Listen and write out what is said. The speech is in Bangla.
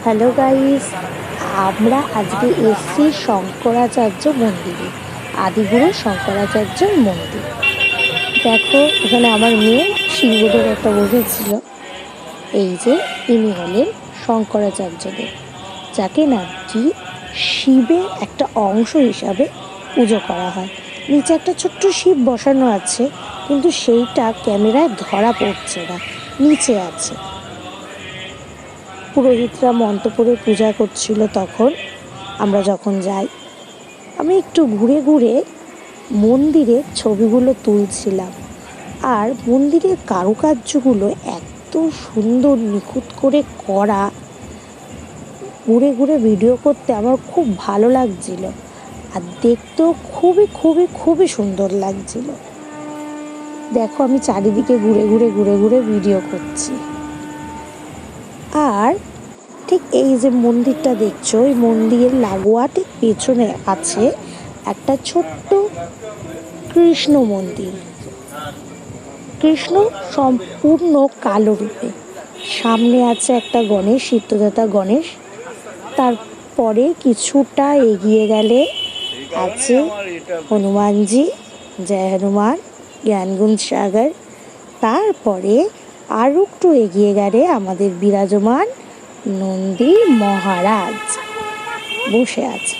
হ্যালো গাইস, আমরা আজকে এসেছি শঙ্করাচার্য মন্দিরে, আদিগুরু শঙ্করাচার্যর মন্দির। দেখো এখানে আমার মেয়ে সিংহদের একটা বসেছিল। এই যে ইনি হলেন শঙ্করাচার্যদেব, যাকে নাকি শিবের একটা অংশ হিসাবে পুজো করা হয়। নিচে একটা ছোট্ট শিব বসানো আছে, কিন্তু সেইটা ক্যামেরায় ধরা পড়ছে না, নিচে আছে। পুরোহিতরা মন্ত্র পড়ে পূজা করছিল। তখন আমরা যখন যাই, আমি একটু ঘুরে ঘুরে মন্দিরের ছবিগুলো তুলছিলাম। আর মন্দিরের কারুকার্যগুলো এত সুন্দর নিখুঁত করে করা, ঘুরে ঘুরে ভিডিও করতে আমার খুব ভালো লাগছিল। আর দেখতেও খুবই খুবই খুবই সুন্দর লাগছিল। দেখো আমি চারিদিকে ঘুরে ঘুরে ভিডিও করছি। আর ঠিক এই যে মন্দিরটা দেখছো, এই মন্দিরের লাগোয়া ঠিক পেছনে আছে একটা ছোট্ট কৃষ্ণ মন্দির। কৃষ্ণ সম্পূর্ণ কালো রূপে, সামনে আছে একটা গণেশ, চিত্রদাতা গণেশ। তারপরে কিছুটা এগিয়ে গেলে আছে হনুমানজি, জয় হনুমান, জ্ঞানগুণ সাগর। তারপরে আর একটু এগিয়ে গেলে আমাদের বিরাজমান নন্দী মহারাজ বসে আছে।